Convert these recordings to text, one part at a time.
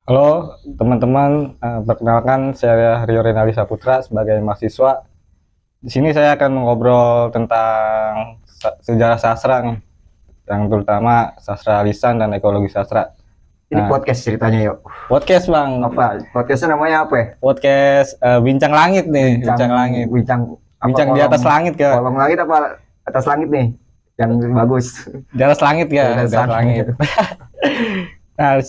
Halo teman-teman, perkenalkan saya Rio Renaldi Saputra sebagai mahasiswa. Di sini saya akan mengobrol tentang sejarah sastra nih, yang terutama sastra lisan dan ekologi sastra. Ini Nah, podcast ceritanya yuk. podcast bang, Apa? Podcastnya namanya apa ya? podcast Bincang Langit nih, Bincang, Bincang Langit, bincang apa Bincang di kolom atas langit ya, kolom langit apa atas langit nih? Yang bagus. di atas langit Di ya, atas di atas langit. langit. Nah,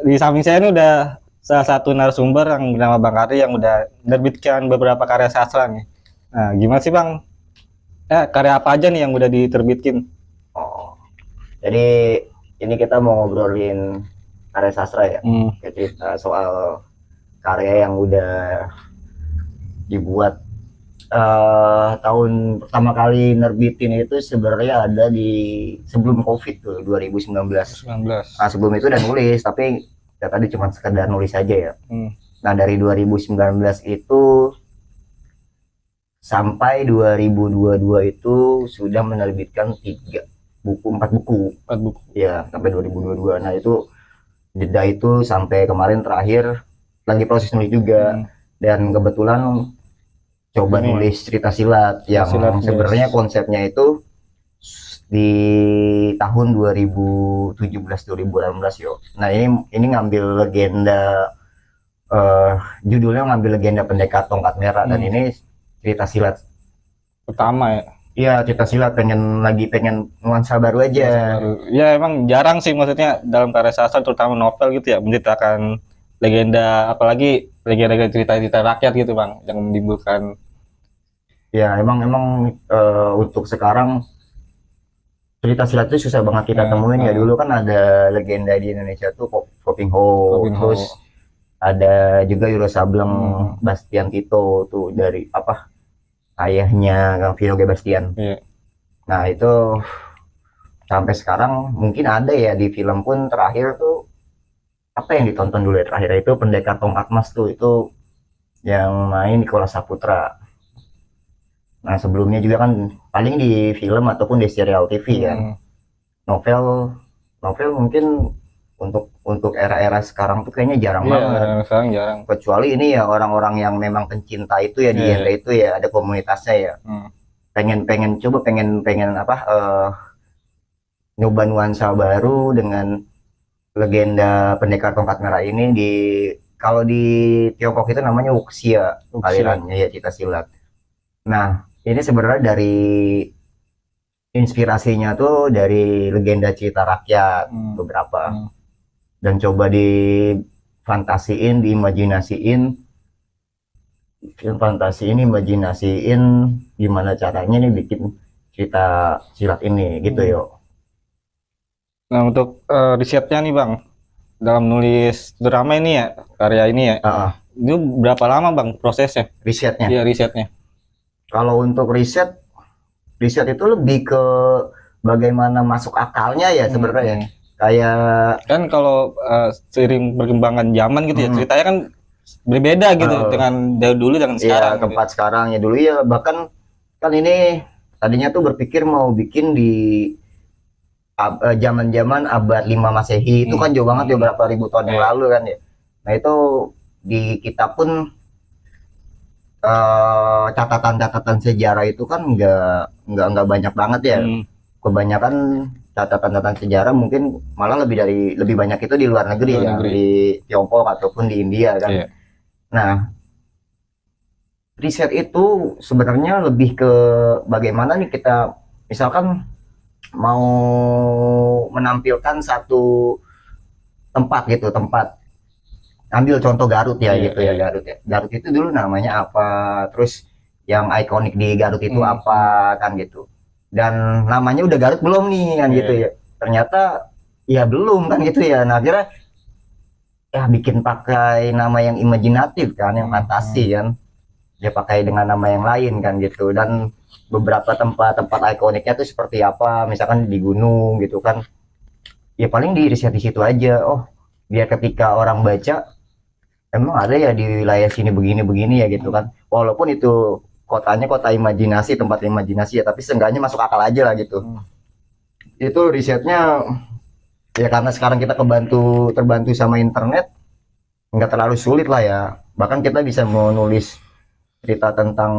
di samping saya ini udah salah satu narasumber yang bernama Bang Ari yang udah menerbitkan beberapa karya sastra nih. Nah, gimana sih Bang? Karya apa aja nih yang udah diterbitkin? Oh, jadi ini kita mau ngobrolin karya sastra ya. Jadi soal karya yang udah dibuat tahun pertama kali nerbitin itu sebenarnya ada di sebelum COVID tuh 2019. 19. Nah, sebelum itu udah nulis tapi ya tadi cuma sekedar nulis aja ya. Nah, dari 2019 itu sampai 2022 itu sudah menerbitkan 4 buku. 4 buku. Ya, sampai 2022. Nah, itu jeda itu sampai kemarin terakhir lagi proses nulis juga. Dan kebetulan coba nulis cerita silat yang sebenarnya konsepnya itu di tahun 2017-2018 yo. Nah, ini ngambil legenda judulnya ngambil legenda pendekar tongkat merah dan ini cerita silat pertama ya. Iya, cerita silat pengen nuansa baru aja. Ya emang jarang sih maksudnya dalam karya sastra terutama novel gitu ya menceritakan legenda, apalagi legenda cerita-cerita rakyat gitu Bang yang menimbulkan. Ya emang untuk sekarang cerita silat itu susah banget kita temuin ya. Dulu kan ada legenda di Indonesia tuh Koping Ho, terus ada juga Wiro Sableng, Bastian Tito tuh dari apa ayahnya Kang Vino G. Bastian. Nah, itu sampai sekarang mungkin ada ya di film pun terakhir tuh apa yang ditonton dulu ya terakhir itu Pendekar Tongkat Emas tuh itu yang main Nicholas Saputra. Nah, sebelumnya juga kan paling di film ataupun di serial TV ya. Novel mungkin untuk era-era sekarang tuh kayaknya jarang banget. Sekarang jarang. Kecuali ini ya orang-orang yang memang pencinta itu ya di genre itu ya ada komunitasnya ya. Pengen apa nyoba nuansa baru dengan legenda pendekar tongkat merah ini kalau di Tiongkok itu namanya wuxia alirannya ya cerita silat. Nah, ini sebenarnya dari inspirasinya tuh dari legenda cerita rakyat beberapa dan coba imajinasiin gimana caranya nih bikin cerita silat ini gitu yo. Nah untuk risetnya nih Bang dalam nulis drama ini ya karya ini ya itu berapa lama Bang prosesnya risetnya? Iya risetnya. Kalau untuk riset itu lebih ke bagaimana masuk akalnya ya sebenarnya. Kayak kan kalau seiring perkembangan zaman gitu ya ceritanya kan berbeda gitu dengan dulu dengan sekarang. Iya, tempat sekarang ya dulu ya bahkan kan ini tadinya tuh berpikir mau bikin di zaman-zaman abad 5 Masehi itu kan jauh banget ya berapa ribu tahun yang lalu kan ya. Nah, itu di kita pun catatan-catatan sejarah itu kan nggak banyak banget ya. Kebanyakan catatan-catatan sejarah mungkin malah lebih banyak itu di luar negeri ya, di Tiongkok ataupun di India kan. Nah, riset itu sebenarnya lebih ke bagaimana nih kita misalkan mau menampilkan satu tempat ambil contoh Garut ya gitu ya. Garut itu dulu namanya apa, terus yang ikonik di Garut itu apa kan gitu, dan namanya udah Garut belum nih kan gitu ya, ternyata ya belum kan gitu ya. Nah, akhirnya ya bikin pakai nama yang imajinatif kan, yang fantasi kan, dia pakai dengan nama yang lain kan gitu. Dan beberapa tempat-tempat ikoniknya tuh seperti apa, misalkan di gunung gitu kan, ya paling di riset di situ aja. Oh, biar ketika orang baca emang ada ya di wilayah sini begini ya gitu kan, walaupun itu kotanya kota imajinasi, tempat imajinasi ya, tapi seenggaknya masuk akal aja lah gitu. Itu risetnya ya karena sekarang kita terbantu sama internet, nggak terlalu sulit lah ya. Bahkan kita bisa menulis cerita tentang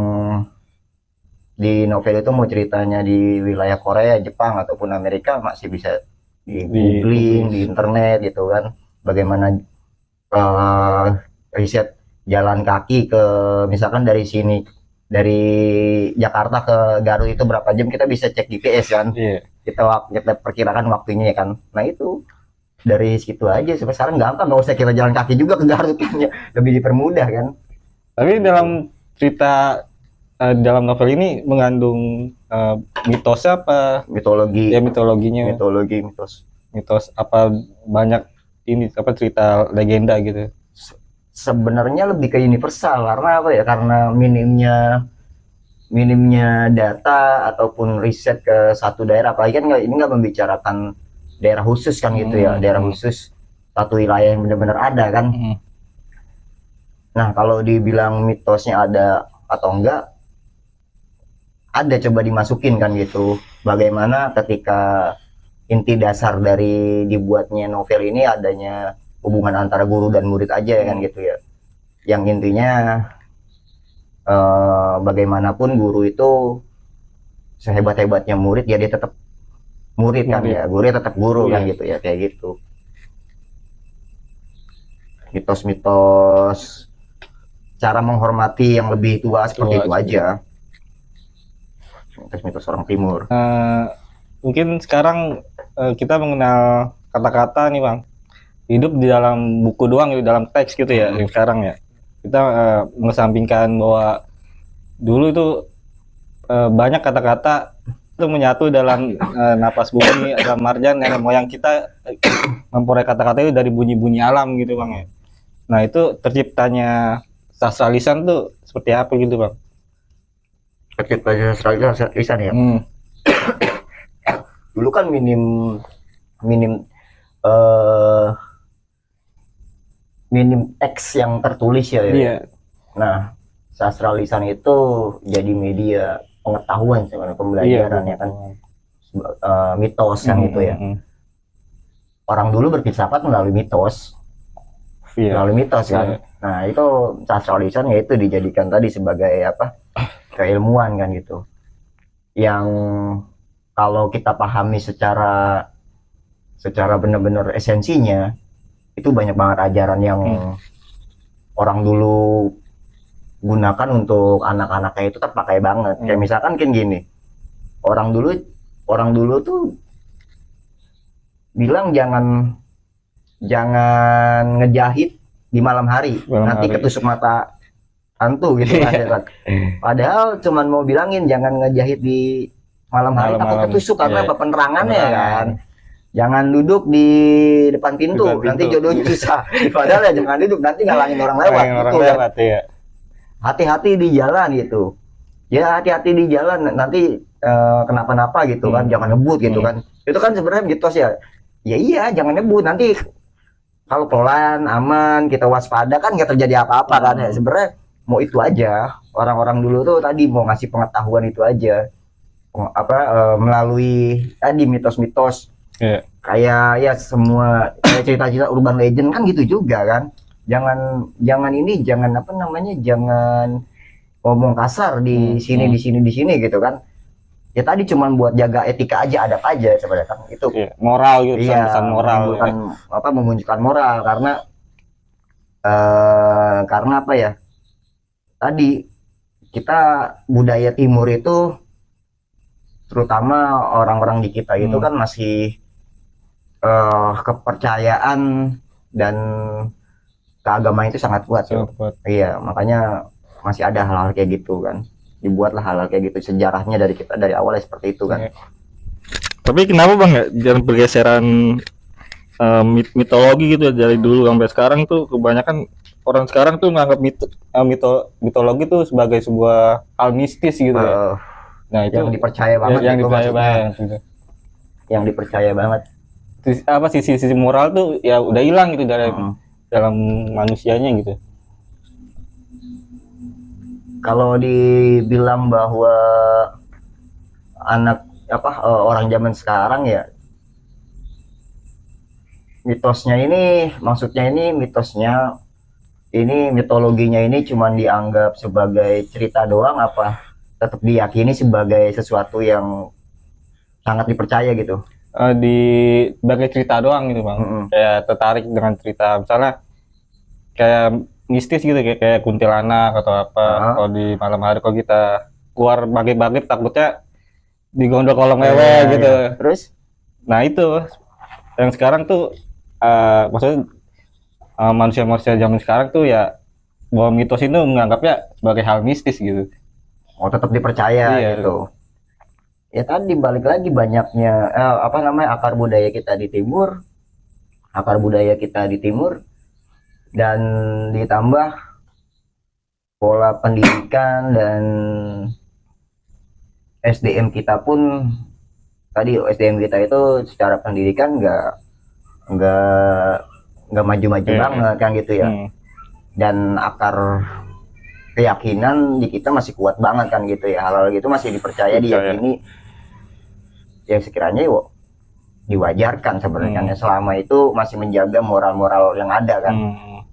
di novel itu mau ceritanya di wilayah Korea, Jepang ataupun Amerika masih bisa di googling di internet gitu kan. Bagaimana riset jalan kaki ke misalkan dari sini dari Jakarta ke Garut itu berapa jam, kita bisa cek GPS kan. Iya. Kita perkirakan waktunya ya kan. Nah itu dari situ aja sampai sekarang gampang, nggak usah kita jalan kaki juga ke Garut kan ya, lebih dipermudah kan. Tapi dalam cerita dalam novel ini mengandung mitosnya apa Mitologi ya, mitologinya, mitos mitos apa, banyak ini apa cerita legenda gitu. sebenarnya lebih ke universal karena apa ya, karena minimnya data ataupun riset ke satu daerah, apalagi kan ini nggak membicarakan daerah khusus kan gitu ya, daerah khusus satu wilayah yang benar-benar ada kan. Nah kalau dibilang mitosnya ada atau enggak, ada, coba dimasukin kan gitu. Bagaimana ketika inti dasar dari dibuatnya novel ini adanya hubungan antara guru dan murid aja kan gitu ya, yang intinya bagaimanapun guru itu sehebat-hebatnya murid ya dia tetap murid kan ya, guru tetap guru kan gitu ya, kayak gitu. Mitos-mitos cara menghormati yang lebih tua seperti itu aja, mitos-mitos orang timur. Mungkin sekarang kita mengenal kata-kata nih Bang, hidup di dalam buku doang, di dalam teks gitu ya. Sekarang ya kita mengesampingkan bahwa dulu itu banyak kata-kata itu menyatu dalam napas bumi, ada marjan nenek moyang kita memperoleh kata-kata itu dari bunyi-bunyi alam gitu Bang ya. Nah itu terciptanya sastra lisan tuh seperti apa gitu Bang? Terciptanya sastra lisan ya. Dulu kan minim teks yang tertulis ya. Iya. Nah, sastra lisan itu jadi media pengetahuan sebenarnya, pembelajaran ya kan. Mitos kan itu ya. Orang dulu berfilsafat melalui mitos. Melalui mitos kan. Nah, itu sastra lisan ya itu dijadikan tadi sebagai apa? Keilmuan kan gitu. Yang kalau kita pahami secara benar-benar esensinya, itu banyak banget ajaran yang orang dulu gunakan untuk anak-anaknya itu terpakai banget. Kayak misalkan kan gini, orang dulu tuh bilang jangan ngejahit di malam hari, nanti ketusuk mata hantu gitu kan. Padahal cuman mau bilangin jangan ngejahit di malam hari takut ketusuk karena apa, penerangannya kan. Jangan duduk di depan pintu, nanti jodohnya susah. Padahal ya jangan duduk, nanti ngalangin orang lewat gitu ya. Hati-hati di jalan gitu. Ya hati-hati di jalan, nanti kenapa-napa gitu kan, jangan ngebut gitu kan. Itu kan sebenarnya mitos ya. Ya iya, jangan ngebut, nanti kalau pelan, aman, kita waspada kan nggak terjadi apa-apa kan ya. Sebenarnya mau itu aja. Orang-orang dulu tuh tadi mau ngasih pengetahuan itu aja. Melalui tadi mitos-mitos. Kayak ya semua cerita-cerita urban legend kan gitu juga kan. Jangan apa namanya, jangan ngomong kasar di sini gitu kan. Ya tadi cuman buat jaga etika aja, adab aja sebenarnya kan itu. Moral gitu, pesan moral. Memunculkan moral karena apa ya? Tadi kita budaya timur itu terutama orang-orang di kita itu kan masih kepercayaan dan keagamaan itu sangat kuat ya. Iya, makanya masih ada hal-hal kayak gitu kan. Dibuatlah hal-hal kayak gitu, sejarahnya dari kita dari awalnya seperti itu kan. Tapi kenapa Bang ya jangan pergeseran mitologi gitu dari dulu sampai sekarang tuh kebanyakan orang sekarang tuh menganggap mitologi tuh sebagai sebuah hal mistis gitu ya. Nah, itu yang dipercaya banget, yang dipercaya banget. Apa sisi moral tuh ya udah hilang gitu dalam manusianya gitu. Kalau dibilang bahwa orang zaman sekarang ya, mitosnya ini maksudnya ini mitosnya ini mitologinya ini cuman dianggap sebagai cerita doang apa tetap diyakini sebagai sesuatu yang sangat dipercaya gitu? Di sebagai cerita doang gitu bang, Mm-mm. kayak tertarik dengan cerita misalnya kayak mistis gitu, kayak kuntilanak atau apa. Ah, Kalau di malam hari kalau kita keluar maghrib-maghrib takutnya digondol kolong lewe iya, gitu. iya. Terus, Nah itu yang sekarang tuh maksudnya manusia-manusia zaman sekarang tuh ya bahwa mitos itu menganggapnya sebagai hal mistis gitu. oh tetap dipercaya Iya. gitu. Ya tadi balik lagi banyaknya apa namanya akar budaya kita di timur, akar budaya kita di timur, dan ditambah pola pendidikan dan SDM kita pun tadi SDM kita itu secara pendidikan nggak nggak maju-maju Iya. banget kan gitu ya. Hmm, Dan akar keyakinan di kita masih kuat banget kan gitu ya, hal-hal gitu masih dipercaya percaya. diyakini ya sekiranya yo diwajarkan sebenarnya kan ya, selama itu masih menjaga moral-moral yang ada kan. Hmm.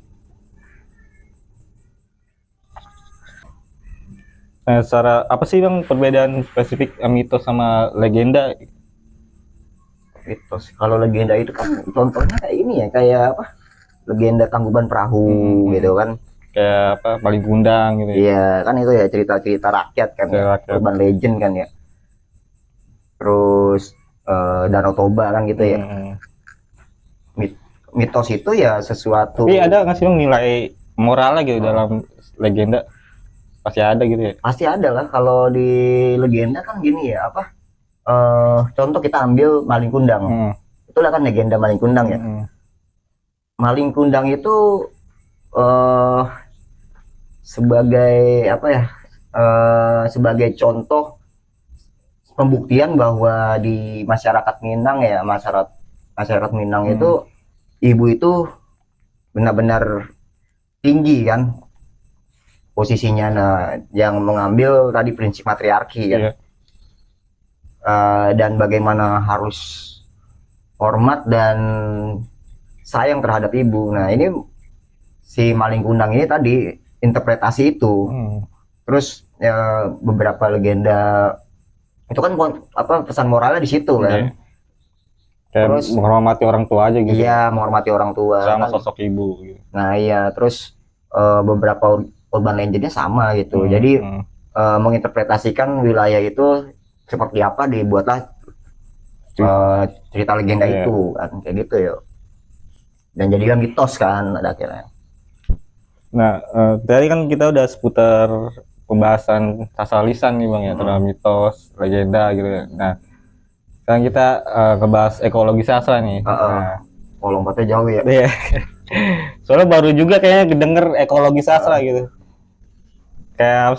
Nah, secara apa sih bang perbedaan spesifik mitos sama legenda? Mitos kalau legenda itu kan contohnya kayak ini ya, kayak apa, legenda Tangkuban Perahu gitu kan. Kayak apa paling gundang gitu ya? Iya kan itu ya cerita-cerita rakyat kan ya, Cerita rakyat. urban legend kan ya. Terus Danau Toba kan gitu ya. Hmm. Mitos itu ya sesuatu, Tapi ada nggak sih bang nilai moralnya gitu dalam legenda? Pasti ada gitu ya? pasti ada lah kalau di legenda kan gini ya, apa contoh kita ambil Maling Kundang. Hmm. Itulah kan legenda Maling Kundang ya. Hmm. Maling Kundang itu eh sebagai apa ya, sebagai contoh pembuktian bahwa di masyarakat Minang ya, masyarakat Minang itu ibu itu benar-benar tinggi kan posisinya. Nah, yang mengambil tadi prinsip matriarki kan. Iya. Dan bagaimana harus hormat dan sayang terhadap ibu. Nah, ini si Maling Kundang ini tadi interpretasi itu. Hmm. Terus ya, beberapa legenda itu kan apa pesan moralnya di situ kan. Iya. Kayak Terus menghormati orang tua aja gitu. iya, menghormati orang tua Sama kan. sosok ibu gitu. Nah, iya, terus beberapa urban legendnya sama gitu. Jadi menginterpretasikan wilayah itu seperti apa dibuatlah cerita legenda Iya. itu kan kayak gitu ya. Dan jadilah mitos kan ada akhirnya. Nah, tadi kan kita udah seputar pembahasan sastra lisan nih bang ya, tentang mitos, legenda gitu ya. Nah, sekarang kita ngebahas ekologi sastra nih. Nah, Oh, lompatnya jauh ya. iya. Soalnya baru juga kayaknya denger ekologi sastra gitu. Kayak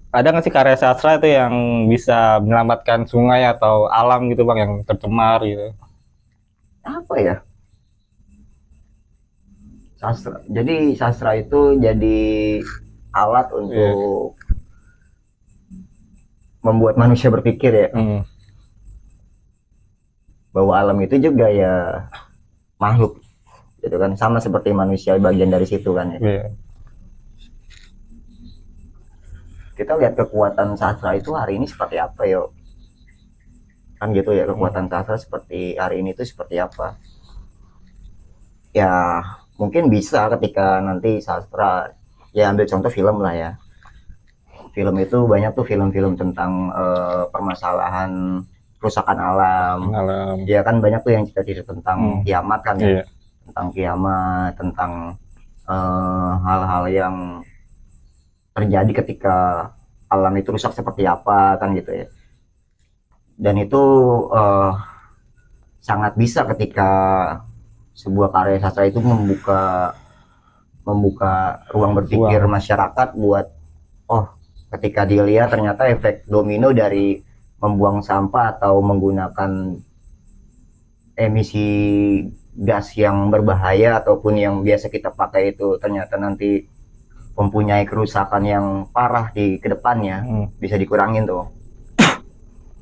ada nggak sih karya sastra itu yang bisa menyelamatkan sungai atau alam gitu bang yang tercemar gitu? Apa ya? Sastra. Jadi sastra itu jadi alat untuk membuat manusia berpikir ya. Bahwa alam itu juga ya makhluk gitu kan, sama seperti manusia bagian dari situ kan ya. Iya. Kita lihat kekuatan sastra itu hari ini seperti apa yo, kan gitu ya, kekuatan sastra seperti hari ini itu seperti apa ya. Mungkin bisa ketika nanti sastra ya, ambil contoh film lah ya. Film itu banyak tuh film-film tentang permasalahan kerusakan alam. Ya kan banyak tuh yang cerita-cerita tentang kiamat kan ya. Tentang kiamat, tentang hal-hal yang terjadi ketika alam itu rusak seperti apa kan gitu ya. Dan itu sangat bisa ketika sebuah karya sastra itu membuka ruang berpikir masyarakat buat ketika dilihat ternyata efek domino dari membuang sampah atau menggunakan emisi gas yang berbahaya ataupun yang biasa kita pakai itu ternyata nanti mempunyai kerusakan yang parah di kedepannya, bisa dikurangin tuh.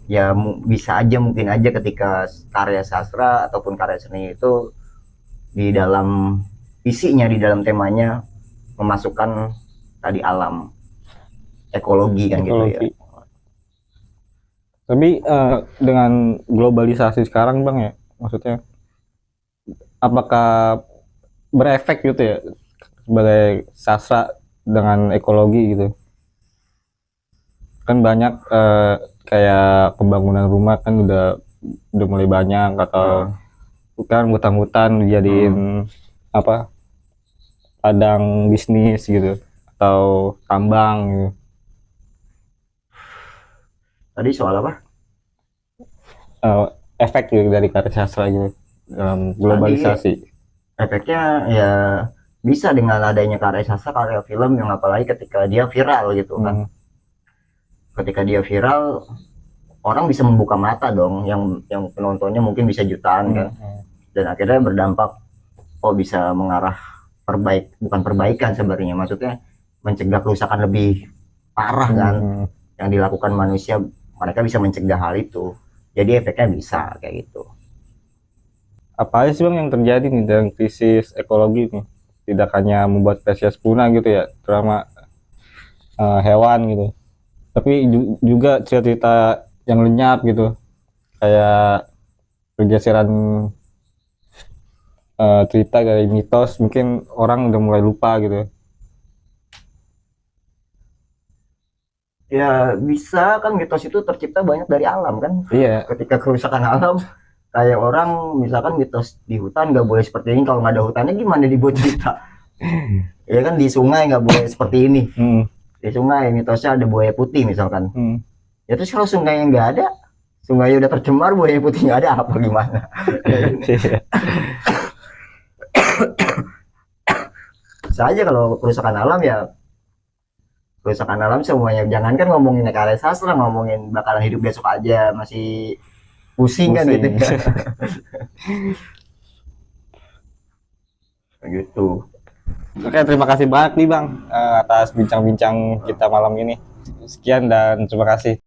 Ya bisa aja, mungkin aja ketika karya sastra ataupun karya seni itu di dalam isinya di dalam temanya memasukkan tadi alam, ekologi kan gitu ya. ekologi. Tapi dengan globalisasi sekarang bang ya, maksudnya apakah berefek gitu ya sebagai sastra dengan ekologi gitu? Kan banyak kayak pembangunan rumah kan udah mulai banyak, atau bukan hutan-hutan dijadiin apa, ladang bisnis gitu, atau tambang gitu. Tadi soal apa? Eh, efek gitu dari karya sastra gitu dalam globalisasi. Efeknya ya bisa dengan adanya karya sastra, karya film yang apalagi ketika dia viral gitu kan. Ketika dia viral, orang bisa membuka mata dong, yang penontonnya mungkin bisa jutaan kan, dan akhirnya berdampak, oh bisa mengarah bukan perbaikan sebenarnya, maksudnya mencegah kerusakan lebih parah kan yang dilakukan manusia, mereka bisa mencegah hal itu, jadi efeknya bisa kayak gitu. Apa aja sih bang yang terjadi nih dalam krisis ekologi nih? Tidak hanya membuat spesies punah gitu ya, terutama hewan gitu, tapi juga cerita-cerita yang lenyap gitu, kayak pergeseran cerita dari mitos, mungkin orang udah mulai lupa gitu. Ya bisa kan, mitos itu tercipta banyak dari alam kan. Iya. Ketika kerusakan alam, kayak orang misalkan mitos di hutan nggak boleh seperti ini, kalau nggak ada hutannya gimana dibuat cerita. Ya kan, di sungai nggak boleh seperti ini. Di sungai mitosnya ada buaya putih misalkan. Ya terus kalau sungainya nggak ada, sungai udah tercemar, buaya putih nggak ada, apa gimana? Saja kalau kerusakan alam ya kerusakan alam semuanya, jangankan ngomongin karya sastra, ngomongin bakalan hidup besok aja masih pusing kan gitu ya. Gitu. Oke, terima kasih banyak nih bang atas bincang-bincang kita malam ini. Sekian dan terima kasih.